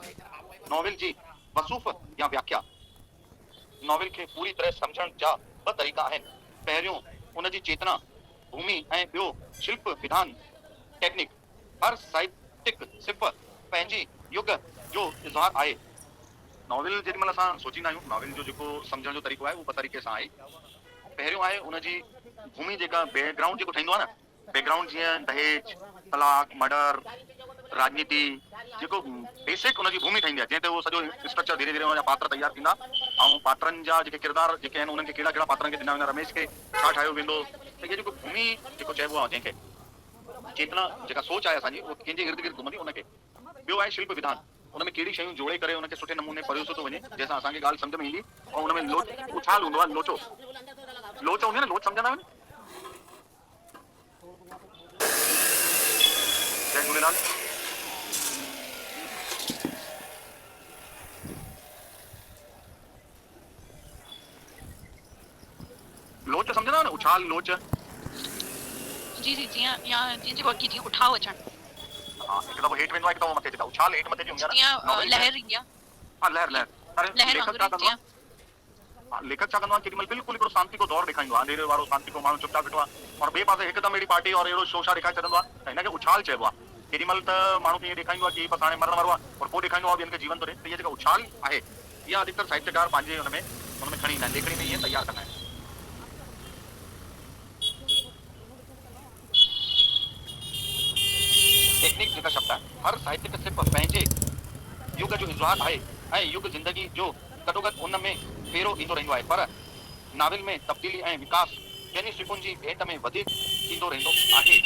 नॉवेल जी वसूफ़ या व्याख्या। नॉवेल खे पूरी तरह सम्झण जा ॿ तरीक़ा आहिनि। पहिरियों उनजी चेतना भूमि ऐं ॿियो शिल्प विधान टेक्निक। हर साहित्यिक सिफ़ पंहिंजी युग जो इज़हार आहे। नॉवेल जेॾीमहिल असां सोचींदा आहियूं नॉवेल जो जेको सम्झण जो तरीक़ो आहे उहो ॿ तरीक़े सां आहे। पहिरियों आहे उनजी भूमि जेका बैकग्राउंड जेको ठहींदो आहे न, बैकग्राउंड जीअं दहेज तलाक मर्डर राजनीति जेको बेसिक उनजी भूमि ठहींदी आहे जंहिं ते उहो सॼो स्ट्रक्चर धीरे धीरे उनजा पात्र तयारु थींदा ऐं पात्रनि जा जेके किरदार जेके आहिनि उन्हनि खे कहिड़ा कहिड़ा पात्रनि खे ॾिना वेंदा, रमेश खे छा ठाहियो वेंदो, त इहा जेको भूमि जेको चइबो आहे जंहिंखे चेतना जेका सोच आहे असांजी उहो कंहिंजे इर्द गिर्द घुमंदी उनखे। ॿियो आहे शिल्प विधान। उनमें कहिड़ी शयूं जोड़े करे उनखे सुठे नमूने परोसियो थो वञे जंहिंसां असांखे ॻाल्हि सम्झ में ईंदी ऐं उनमें उछाल हूंदो आहे, लोचो हूंदी आहे न, लोच सम्झंदा आहियो। जय झूलेलाल। लोच सम्झंदा आहियो न, उछाल लोच। जी जी जीअं या जीअं जीअं उठाव अचणु। हाँ, हिकु दफ़ो हेठि वेंदो आहे हिकु दफ़ो मथे अचे थो। उछाल हेठि मथे जी हूंदी आहे जीअं लहर ईंदी आहे। हाँ लहर अरे लेखक छा कंदो आहे, लेखक छा कंदो आहे केॾी महिल बिल्कुलु हिकिड़ो शांति को दौर ॾेखारींदो आहे, अंधेरे वारो शांति को माण्हू चुपचाप वेठो आहे और ॿिए पासे हिकदमि अहिड़ी पार्टी और अहिड़ो शोशा ॾेखारे छॾंदो आहे त हिनखे उछाल चइबो आहे। केॾी महिल त माण्हू खे ॾेखारींदो आहे कि बसि हाणे मरण वारो आहे और पोइ ॾेखारींदो आहे ॿियनि खे जीवन थो ॾे। त इहा जेका उछाल आहे इहा अधिकतर साहित्यकार पंहिंजे हुनमें खणी ईंदा आहिनि, लेखणी में ईअं तयारु कंदा आहिनि। टेक्निक जेका शब्द आहे हर साहित्यिक सिर्फ़ पंहिंजे युग जो इज़हार आहे ऐं युग ज़िंदगी जो गॾोगॾु उन में फेरो ईंदो रहंदो आहे, पर नाविल में तब्दीली ऐं विकास ॿियनि सिफ़ुनि जी भेट में वधीक थींदो रहंदो आहे।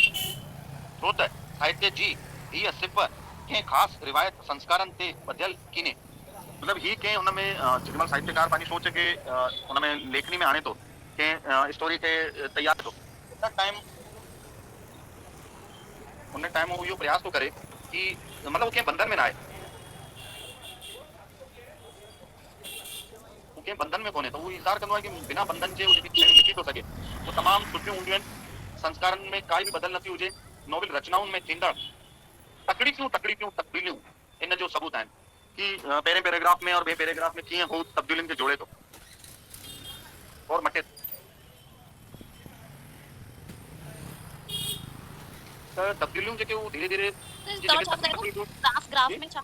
छो त साहित्य जी हीअ सिफ़ कंहिं ख़ासि रिवायत संस्कारनि ते ॿधियल कीने। मतिलबु हीअ कंहिं हुन में जेॾीमहिल साहित्यकार पंहिंजी सोच खे हुन में लेखनी में आणे थो, कंहिं स्टोरी खे तयारु थो, उन टाइम वो इहो प्रयास थो करे कि मतिलबु कंहिं बंधन में न आहे, वो कंहिं बंधन में कोन्हे, त उहो इज़हार कंदो आहे कि बिना बंधन जे जेकी शयूं लिखी थो सघे तो तमामु सुठियूं हूंदियूं आहिनि। संस्कारनि में काई बि बदल नथी हुजे। नॉवेल रचनाउनि में थींदड़ तकड़ियूं तब्दीलियूं इन जो सबूत आहिनि कि पहिरें पैराग्राफ में और ॿिए पैराग्राफ में कीअं हू तब्दीलियुनि खे जोड़े थो और मटे त तब्दीलियूं जेके हू धीरे धीरे ग्राफ में छा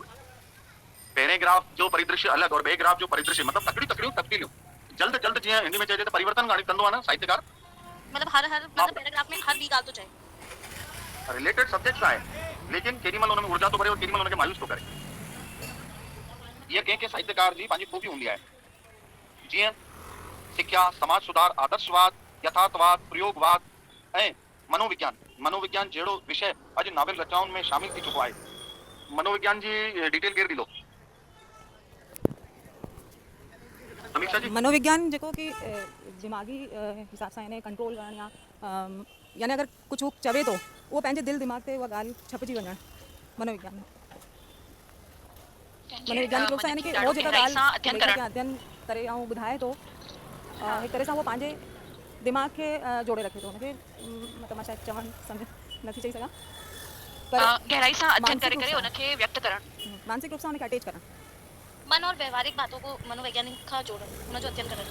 पहिरें ग्राफ जो परिदृश्य अलॻि और ॿिए ग्राफ जो परिदृश्य मतिलबु तकड़ियूं तब्दीलियूं जल्द जल्द जीअं हिंदी में चइजे त परिवर्तन कंदो आहे न साहित्यकार मतलब हर मतलब पैराग्राफ में हर ॿी ॻाल्हि तो चए रिलेटेड सब्जेक्ट आहे लेकिन केॾी महिल हुन में ऊर्जा थो भरे और केॾी महिल हुनखे मायूस थो करे हीअ कंहिं साहित्यकार जी पंहिंजी खूबी हूंदी आहे जीअं सिख्या समाज सुधार आदर्शवाद यथार्थवाद प्रयोगवाद ऐं मनोविज्ञान जहिड़ो विषय अॼु नॉवेल रचनाउनि में शामिल थी चुको आहे मनोविज्ञान जी डिटेल केरु ॾींदो समीक्षा जी मनोविज्ञान जेको कि दिमाग़ी हिसाब सां यानी कंट्रोल करणु या यानी अगरि कुझु हू चवे थो उहो पंहिंजे दिलि दिमाग़ ते उहा ॻाल्हि छपिजी वञणु मनोविज्ञान मनोविज्ञानिक रूप सां यानी कि उहो जेका ॻाल्हि खे अध्ययन करे ऐं ॿुधाए थो हिकु तरह सां उहो पंहिंजे दिमाग़ खे जोड़े रखे थो हुनखे मतिलबु मां शायदि चवणु सम्झ नथी चई सघां गहराई सां अध्ययन करे करे उनखे व्यक्त करणु मानसिक रूप सां हुनखे अटैच करणु मन और व्यवहारिक बातों को मनोवैज्ञानिक का जोड़न उन जो अध्ययन करन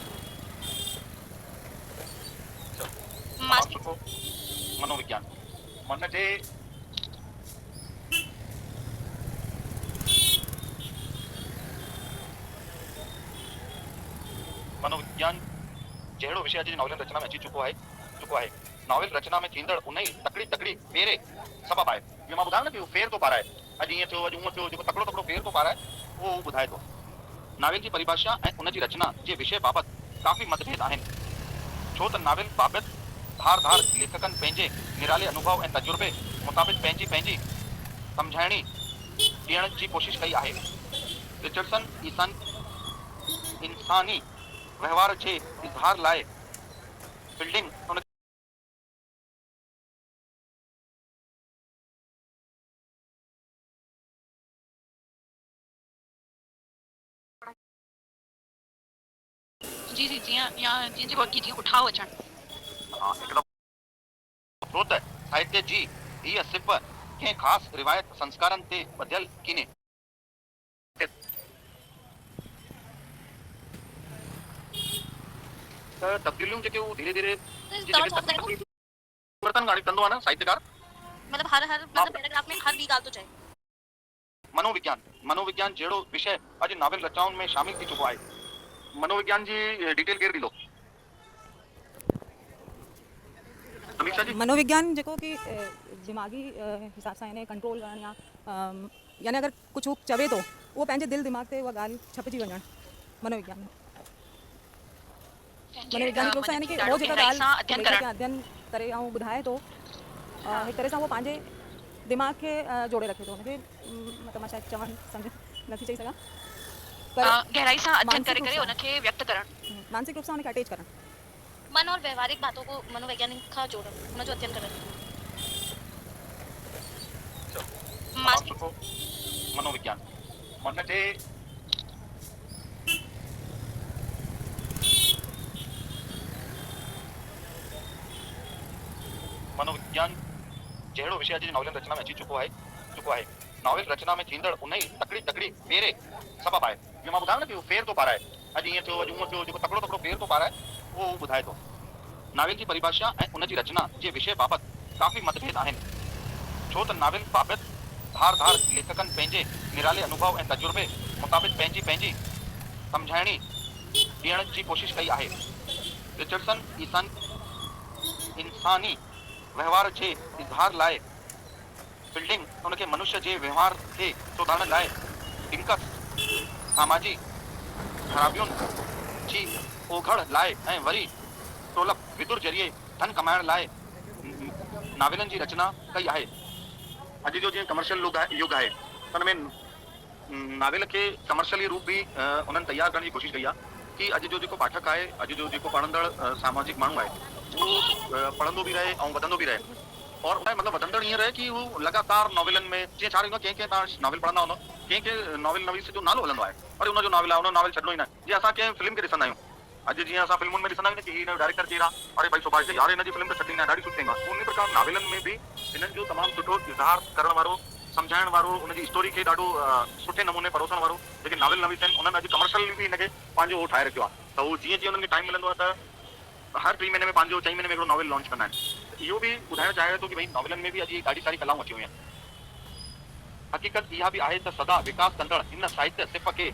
मनोविज्ञान मन जे मनोविज्ञान जहिड़ो विषय अॼु नॉवेल रचना में अची चुको आहे नॉवेल रचना में थींदड़ उन ई तकड़ी फेरे सबब आहे इहो मां ॿुधायो न कि फेर थो पाराए अॼु ईअं थियो अॼु उअं थियो जेको तकड़ो फेर थो पाराए उहो ॿुधाए थो नॉवेल जी परिभाषा ऐं उन जी रचना जे विषय बाबति काफ़ी मतभेद आहिनि छो त नॉवेल बाबति धार लेखकनि पंहिंजे निराले अनुभव ऐं तजुर्बे मुताबिक़ पंहिंजी सम्झाइणी ॾियण जी कोशिश कई आहे रिचर्डसन इंसानी व्यवहार जे इज़हार लाइ फील्डिंग जी जीअं जेको जीअं उठाव अचणु छो त साहित्य जी हीअ सिफ़ कंहिं ख़ासि रिवायत संस्कारनि ते ॿधियल किने त तब्दीलियूं जेके हू धीरे धीरे परिवर्तन कंदो आहे न साहित्यकार मतलब हर मतलब पैराग्राफ में हर ॿी ॻाल्हि तो चए मनोविज्ञान जहिड़ो विषय अॼु नॉवेल रचनाउनि में शामिल थी चुको आहे मनोविज्ञान जी डिटेल केरु ॾींदो समीक्षा जी मनोविज्ञान जेको कि दिमाग़ी हिसाब सां यानी कंट्रोल करणु या यानी अगरि कुझु हू चवे थो उहो पंहिंजे दिलि दिमाग़ ते उहा ॻाल्हि छपिजी वञणु मनोविज्ञान मनोविज्ञानिक रूप सां यानी कि उहो जेका ॻाल्हि खे अध्ययन करे ऐं ॿुधाए थो हिकु तरह सां उहो पंहिंजे दिमाग़ खे जोड़े रखे थो हुनखे मतिलबु मां शायदि चवणु सम्झ नथी चई सघां गहराई सां अध्ययन करे करे उनखे व्यक्त करणु मानसिक रूप सां हुनखे अटैच करणु मन और व्यवहारिक बातों को मनोवैज्ञानिक का जोड़न उन जो अध्ययन करन मनोविज्ञान मन जे मनोविज्ञान जहिड़ो विषय अॼु नॉवेल रचना में अची चुको आहे नॉवेल रचना में थींदड़ उन ई तकड़ी फेरे सबब आहे इहो मां ॿुधायो न कि फेर थो पाराए अॼु ईअं थियो अॼु उअं थियो जेको तकड़ो फेर थो पाराए उहो ॿुधाए थो नॉवेल जी परिभाषा ऐं उन जी रचना जे विषय बाबति काफ़ी मतभेद आहिनि छो त नॉवेल बाबति धार लेखकनि पंहिंजे निराले अनुभव ऐं तजुर्बे मुताबिक़ पंहिंजी सम्झाइणी ॾियण जी कोशिश कई आहे रिचर्डसन इंसानी व्यवहार जे इज़हार लाइ फील्डिंग उनखे मनुष्य जे व्यवहार खे सुधारण लाइ डिंकस सामाजिक ख़राबियुनि जी ओघड़ लाइ ऐं वरी टोलक विदुर ज़रिए धन कमाइण लाइ नावेलनि जी रचना कई आहे अॼु जो जीअं कमर्शियल युग आहे उन में नावेल खे कमर्शियली रूप बि उन्हनि तयारु करण जी कोशिशि कई आहे कि अॼु जो जेको पाठक आहे अॼु जो जेको पढ़ंदड़ सामाजिक माण्हू आहे उहो पढ़ंदो बि रहे ऐं वधंदो बि रहे और उन मतिलबु वधंदड़ ईअं रहे कि हू लगातार नॉवेलनि में जीअं छा थींदो आहे कंहिं तव्हां नॉवेल पढ़ंदा हूंदो कंहिं नॉवेल नवीस जो नालो हलंदो आहे और उनजो नॉवेल आहे उन नॉवेल छॾिणो ई न जीअं असां कंहिं फिल्म खे ॾिसंदा आहियूं अॼु जीअं असां फिल्मुनि में ॾिसंदा आहियूं कि हिन जो डायरेक्टर केरु आहे अरे भाई सुभाष यार हिन जी फिल्म त छॾी न ॾाढी सुठी आहे उन प्रकार नॉवेलनि में बि हिननि जो तमामु सुठो इज़हार करण वारो सम्झाइण वारो उनजी स्टोरी खे ॾाढो सुठे नमूने परोसण वारो जेके नाविल नवीस आहिनि उन्हनि अॼु कमर्शियल बि हिनखे पंहिंजो ठाहे रखियो आहे। त उहो जीअं जीअं उन्हनि खे टाइम मिलंदो आहे त हर 3 महीने में पंहिंजो 4 महीने में हिकिड़ो नॉवल लॉन्च कंदा आहिनि। इहो बि ॿुधाइणु चाहियां थो कि भई नॉवलनि में बि अॼु ॾाढी सारी कलाऊं अची वियूं आहिनि। हक़ीक़त इहा बि आहे त सदा विकास कंदड़ हिन साहित्य सिफ़ खे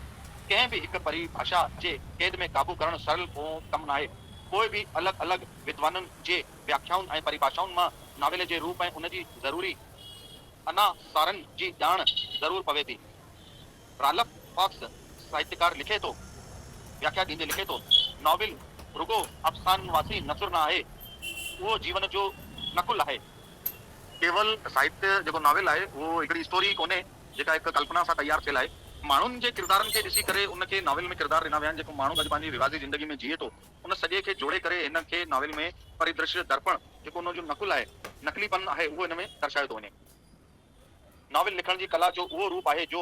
कंहिं बि हिकु परिभाषा जे क़ैद में क़ाबू करणु सरल कमु न आहे। कोई बि अलॻि अलॻि विद्वाननि जे व्याख्याउनि ऐं परिभाषाउनि मां नावेल जे रूप ऐं उनजी ज़रूरी अना सारनि जी ॼाण ज़रूरु पवे थी। राल्फ फॉक्स साहित्यकार लिखे थो, व्याख्या ॾींदे लिखे थो, नॉविल रुगो अफ़सानवासी नसुर न आहे, उहो जीवन जो नकुल आहे। केवल साहित्य जेको नॉविल आहे उहो हिकिड़ी स्टोरी कोन्हे जेका हिकु कल्पना सां तयारु थियल आहे। माण्हुनि जे किरदारनि खे ॾिसी करे उनखे नॉविल में किरदार ॾिना विया आहिनि। जेको माण्हू अॼु पंहिंजी रिवाज़ी ज़िंदगी में जीए थो उन सॼे खे जोड़े करे हिन खे नॉविल में परिदृश्य दर्पण जेको उनजो नकुल आहे, नकलीपन आहे, उहो हिन में दर्शायो थो वञे। नॉविल लिखण जी कला जो उहो रूप आहे जो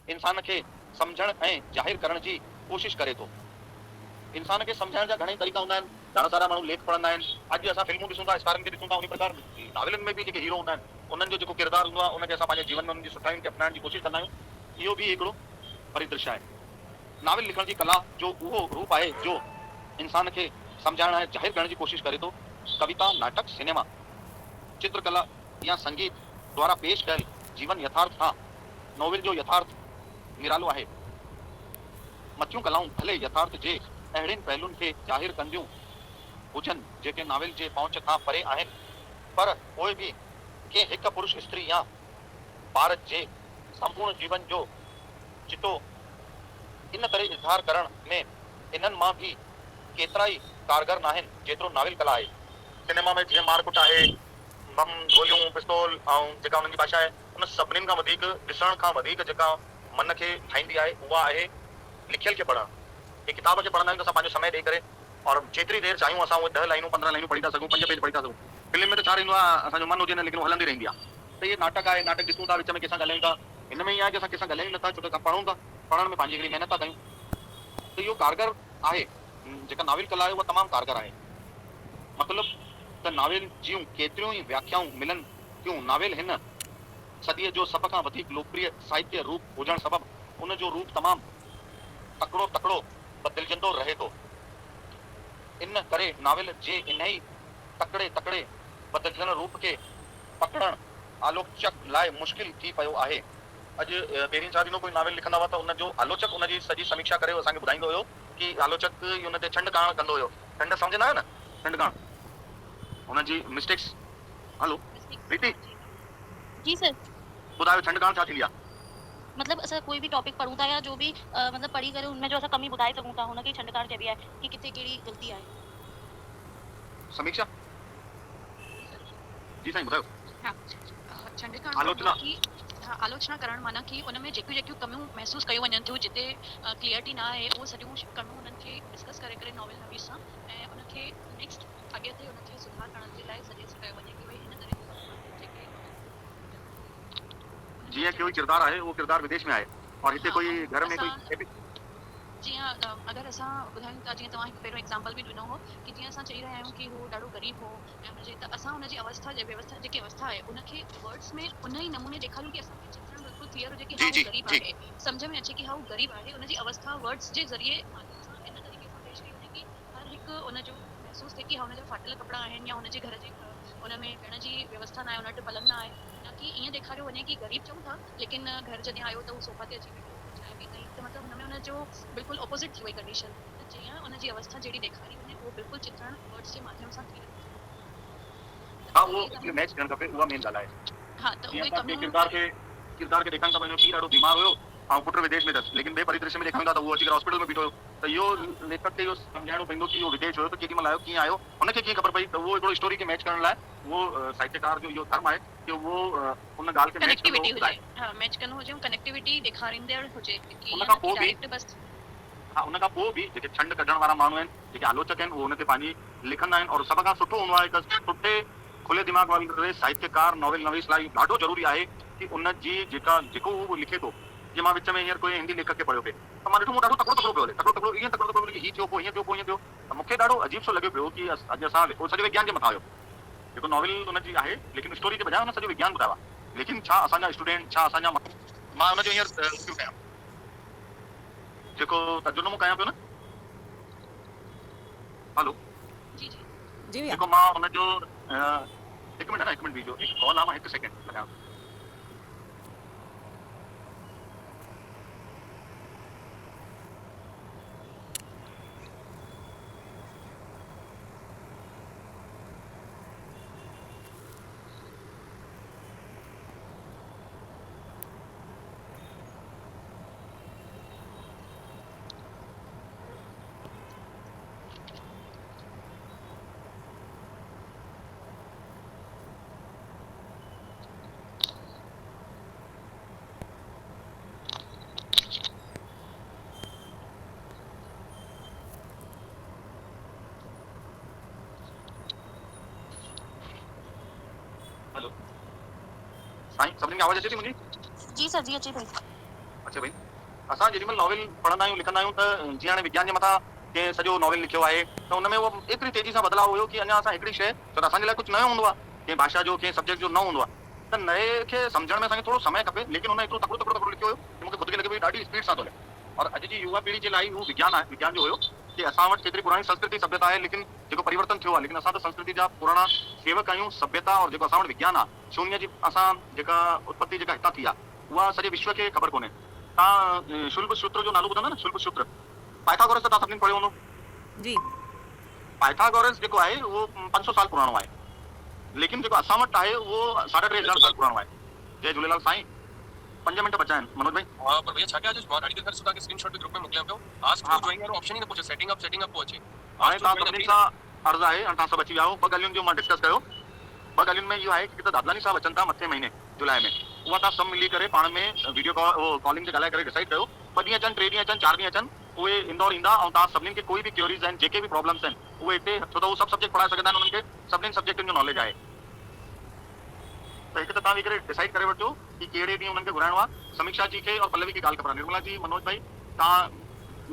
इंसान खे सम्झण ऐं ज़ाहिर करण जी कोशिश करे थो। इंसान खे सम्झाइण जा घणेई तरीक़ा हूंदा आहिनि। ॾाढा सारा माण्हू लेख पढ़ंदा आहिनि। अॼु असां फिल्मूं ॾिसूं था, स्टारनि खे ॾिसूं था, उन प्रकार नॉविलनि में बि जेके हीरो हूंदा आहिनि उन्हनि जो जेको किरदार हूंदो आहे उनखे असां पंहिंजे जीवन में उन्हनि जी सुठाइयुनि खे अपनाइण जी कोशिशि कंदा आहियूं। इहो बि हिकिड़ो परिदृश्य आहे। नाविल लिखण जी कला जो उहो रूप आहे जो इंसान खे सम्झाइण ऐं ज़ाहिर करण जी कोशिशि करे थो। कविता, नाटक, सिनेमा, चित्रकला या संगीत द्वारा पेश कयल जीवन यथार्थ खां नॉविल जो यथार्थ निरालो आहे। मथियूं कलाऊं भले यथार्थ जे अहिड़ियुनि पहलुनि खे ज़ाहिर कंदियूं हुजनि जेके नाविल जे पहुच खां परे आहिनि, पर पोइ बि कंहिं हिकु पुरुष स्त्री या ॿार जे संपूर्ण जीवन जो चितो इन करे इज़हार करण में इन्हनि मां बि केतिरा ई कारगर न आहिनि जेतिरो नाविल कला आहे। सिनेमा में जीअं मारकुट आहे, बम, गोलियूं, पिस्तौल ऐं जेका उन्हनि जी भाषा आहे, उन सभिनीनि खां वधीक ॾिसण खां वधीक जेका मन खे ठाहींदी आहे उहा आहे लिखियल खे पढ़णु। हे किताब खे पढ़ंदा आहियूं त असां पंहिंजो समय ॾेई करे और जेतिरी देरि चाहियूं असां उहे 10 लाइनूं 15 लाइनूं पढ़ी था सघूं, 5 पेज पढ़ी था सघूं। फिल्म में त छा थींदो आहे, असांजो मन हुजे न लेकिन हलंदी रहंदी आहे। त इहे नाटक आहे, नाटक ॾिसूं था, विच में कंहिंसां ॻाल्हायूं था, हिन में ई आहे कि असां कंहिंसां ॻाल्हायूं नथा छो त असां पढ़ूं था, पढ़ण में पंहिंजी हिकिड़ी महिनत था कयूं। त इहो कारगर आहे। जेका नाविल कला आहे उहा तमामु कारगर आहे। मतिलबु त नाविल जूं केतिरियूं ई व्याख्याऊं मिलनि थियूं। नाविल हिन सदीअ जो सभ खां वधीक लोकप्रिय साहित्य रूप हुजण सबबि उन जो रूप तमामु तकिड़ो बदिलजंदो रहे थो। इन करे नाविल जे इन ई तकिड़े बदिलजंदड़ रूप खे पकड़णु आलोचक लाइ मुश्किल थी पियो आहे। अॼु पहिरीं छा थींदो, कोई नाविल लिखंदा हुआ त उनजो आलोचक उनजी सॼी समीक्षा करे असांखे ॿुधाईंदो हुयो कि आलोचक हुन ते छंड करणु कंदो हुयो। छंड सम्झंदा आहियो न, छंड करणु, हुनजी मिस्टेक्स। हलो प्रीति जी सर, ॿुधायो छंड करणु छा थींदी आहे? मतलब असां कोई भी टॉपिक पढ़ूं था या जो भी मतलब पढ़ी करे उनमें जो असां कमी ॿुधाए सघूं था हुनखे छंड करणु चइबी आहे कि किथे कहिड़ी ग़लती आहे। समीक्षा जी साईं ॿुधायो। हाँ, छंड करण आलोचना आलोचना करण माना कि उन में जेकियूं कमियूं महसूस कयूं वञनि थियूं, जिते क्लियरिटी न आहे, उहो सॼियूं कमियूं उन्हनि खे डिस्कस करे करे नॉवेल नवीस सां ऐं उनखे नेक्स्ट अॻिते ते उनखे सुधार करण जे लाइ सजेस्ट कयो वञे कि भई हिन तरह जेके जीअं कोई किरदार आहे उहो किरदार विदेश में आहे और हिते कोई घर में कोई जीअं अगरि असां ॿुधायूं था, जीअं तव्हां पहिरियों एग्जाम्पल बि ॾिनो हो कि जीअं असां चई रहिया आहियूं कि हू ॾाढो ग़रीब हो ऐं हुनजे त असां हुनजी अवस्था जेकी अवस्था आहे उनखे वर्ड्स में उन ई नमूने ॾेखारियूं कि असांखे चित्रण बिल्कुलु क्लियर हुजे कि हा हू ग़रीब आहे, सम्झ में अचे कि हा हू ग़रीब आहे। उनजी अवस्था वर्ड्स जे ज़रिए इन तरीक़े सां पेश कई वञे कि हर हिकु उनजो महसूस थिए कि हा हुनजा फाटल कपिड़ा आहिनि या हुनजे घर जे उन में वेहण जी व्यवस्था न आहे, उन वटि पलंग न आहे, न कि ईअं ॾेखारियो वञे कि ग़रीब चऊं था लेकिन घर जॾहिं आयो त हू सोफा ते अची वेठो, चांहि पी अथई, त मतिलबु हुन में उनजो बिल्कुलु ऑपोज़िट थी वई कंडीशन। त जीअं उनजी अवस्था जहिड़ी ॾेखारी वञे उहो बिल्कुलु चित्रण वर्ड्स जे माध्यम सां थी रहे। हाँ, वो मैच थियणु खपे, उहा मेन ॻाल्हि आहे। हाँ, त उहे कमियूं किरदार खे ॾेखारण था वञो कि ॾाढो बीमार हुयो ऐं पुट विदेश में अथसि, लेकिन ॿिए परिदृश्य में ॾेखारियूं था त उहो अची करे हॉस्पिटल में बीठो हुयो। त इहो लेखक खे इहो सम्झाइणो पवंदो कि इहो विदेश हुयो त केॾी महिल आयो, कीअं आयो, हुनखे कीअं ख़बर पई। त उहो हिकिड़ो स्टोरी खे मैच करण लाइ उहो साहित्यकार जो इहो धर्म आहे कि उहो उन ॻाल्हि खे मैच कनेक्टिविटी हुजे। हाँ, मैच करणो हुजे, कनेक्टिविटी ॾेखारींदड़ हुजे कि उन खां पोइ डायरेक्ट बस। हाँ, उन खां पोइ बि जेके छंड कढण वारा माण्हू आहिनि, जेके आलोचक आहिनि, उहो हुन ते पंहिंजी लिखंदा आहिनि। और सभ खां सुठो हूंदो आहे हिकु सुठे खुले दिमाग़ वारे साहित्यकार नॉवेल नवीस लाइ ॾाढो ज़रूरी आहे कि उनजी जेको उहो लिखे थो। जीअं मां विच में हींअर कोई हिंदी लेखक खे पढ़ियो पिए त मां ॾिठो ॾाढो तकिड़ो पियो हले, तकिड़ो ईअं तकिड़ो पियो कि हीअं थियो पोइ हीअं थियो, पोइ हीअं थियो। त मूंखे ॾाढो अजीब सो लॻियो पियो कि अॼु असां सॼो विज्ञान जे मथां आयो। जेको नॉवेल उनजी आहे लेकिन स्टोरी जे बजाय हुन सॼो विज्ञान ॿुधायो आहे। लेकिन छा असांजा स्टूडेंट छा असांजा मां हुनजो हींअर रिव्यू कयां जेको तर्जुमो कयां पियो न हलो जी जी जी भैया जेको मां हुनजो हिकु मिनट बीजो हिकु कॉल आहे मां हिकु सेकेंड लॻायां हेलो साईं सभिनी खे आवाज़ अचे थी मुंहिंजी जी सर जी अचे थी अच्छा भाई असां जेॾीमहिल नॉवेल पढ़ंदा आहियूं लिखंदा आहियूं त जीअं हाणे विज्ञान जे मथां कंहिं सॼो नॉवेल लिखियो आहे त हुन में उहो एतिरी तेज़ी सां बदिलाव हुयो कि अञा असां हिकिड़ी शइ छो त असांजे लाइ कुझु नयो हूंदो आहे कंहिं भाषा जो कंहिं सब्जेक्ट जो न हूंदो आहे त नए खे सम्झण में असांखे थोरो समय खपे लेकिन हुन एतिरो तकिड़ो लिखियो हुयो कि मूंखे ख़ुदि खे लॻे पई ॾाढी स्पीड सां थो हले और अॼु जी युवा पीढ़ी जे लाइ उहो विज्ञान जो हुयो कि असां वटि केतिरी पुराणी संस्कृति सभ्यता आहे लेकिन जेको परिवर्तन थियो आहे लेकिन असां त संस्कृति जा पुराणा सेवक आहियूं सभ्यता और जेको असां वटि विज्ञान आहे शून्य जी असां जेका उत्पत्ति जेका हितां थी आहे उहा सॼे विश्व खे ख़बर कोन्हे तव्हां शुल्ब सूत्र जो नालो ॿुधंदा न शुल्ब सूत्र पाइथागोरस त तव्हां सभिनी पढ़ियो हूंदो जी पाइथागोरस जेको आहे उहो 500 साल पुराणो आहे लेकिन जेको असां वटि आहे उहो 3.5 साल पुराणो आहे जय झूलेलाल साईं 5 मिंट बचा आहिनि मनोज भाई हां पर भैया छा कया जो मां ॾाढी देर खां सुठा के स्क्रीनशॉट बि ग्रुप में मोकिलिया पियो आस्क टू जॉइन वारो ऑप्शन ई न पुछे सेटिंग अप को अचे हाणे तव्हां सभिनी सां अर्ज़ु आहे हाणे तव्हां सभु अची विया आहियो 2 ॻाल्हियुनि जो मां डिस्कस कयो 2 ॻाल्हियुनि में इहो आहे कि त दादलानी साहब अचनि था मथे महीने जुलाई में उहा तव्हां सभु मिली करे पाण में वीडियो कॉलिंग ते ॻाल्हाए करे डिसाइड कयो 2 ॾींहं अचनि 3 ॾींहं अचनि 4 ॾींहं अचनि उहे इंदौर ईंदा ऐं तव्हां सभिनीनि खे कोई बि क्यूरीज़ आहिनि जेके बि प्रॉब्लम्स आहिनि उहे हिते छो त उहे सभु सब्जेक्ट पढ़ाए सघंदा आहिनि उन्हनि खे सभिनीनि सब्जेक्टनि जो नॉलेज आहे त हिकु त तव्हां वेही करे डिसाइड करे वठिजो कि कहिड़े ॾींहुं उन्हनि खे घुराइणो आहे समीक्षा जी खे और पल्लवी खे ॻाल्हि ख़बर निर्मला जी मनोज भाई तव्हां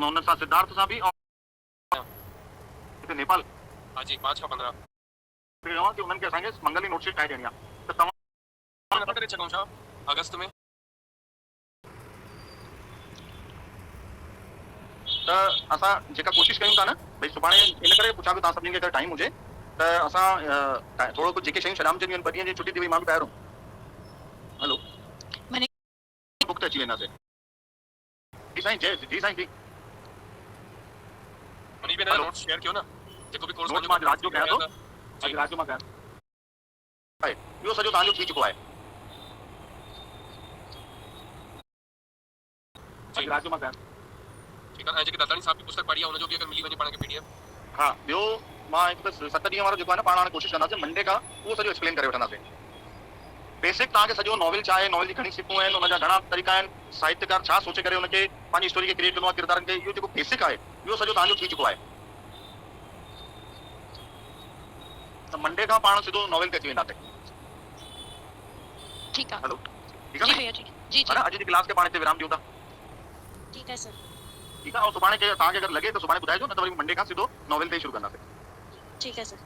हुन सां सिद्धार्थ सां बि हिते नेपाल हां जी 5 खां 15 चवां कि उन्हनि खे असांखे मंगल जी नोटशीट ठाहे ॾियणी आहे त तव्हां नथा करे सघूं छा अगस्त में त असां जेका कोशिशि कयूं था न भई सुभाणे इन करे पुछां पियो तव्हां सभिनी खे टाइम हुजे त असां थोरो कुझु जेके शयूं छॾामजंदियूं आहिनि 2 ॾींहं जी छुटी थी वई मां बि ॿाहिरि हलो मैंने बुक ते अची वेंदासीं जी साईं जी साईं जी मनी बि ना नोट्स शेयर कयो न जेको बि कोर्स नोट्स मां रात जो कयां थो अॼु रात जो मां कयां आहे इहो सॼो तव्हांजो थी चुको आहे अॼु रात जो मां कयां ठीक है जेके दादानी साहब की पुस्तक पढ़ी है उन जो भी अगर मिली वने पाण के पीडीएफ हाँ ॿियो मां हिकु 7 ॾींहं वारो जेको आहे न पाण हाणे कोशिशि कंदासीं मंडे खां उहो सॼो एक्सप्लेन करे वठंदासीं बेसिक तव्हांखे सॼो नॉवेल छा आहे नॉवेल जी घणी सिपूं आहिनि हुनजा घणा तरीक़ा आहिनि साहित्यकार छा सोचे करे हुनखे पंहिंजी स्टोरी खे क्रिएट कंदो आहे किरदारनि खे इहो जेको बेसिक आहे इहो सॼो तव्हांजो थी चुको आहे त मंडे खां पाण सिधो नॉवेल ते अची वेंदासीं ठीक है हलो ठीकु जी आहे भैया जी जी न अॼु जी क्लास खे पाण हिते विराम ॾियूं था ठीक है सर ठीकु आहे ऐं सुभाणे खे तव्हांखे अगरि लॻे त सुभाणे ॿुधाइजो न त वरी मंडे खां सिधो नॉवेल ते ई शुरू कंदासीं ठीक है सर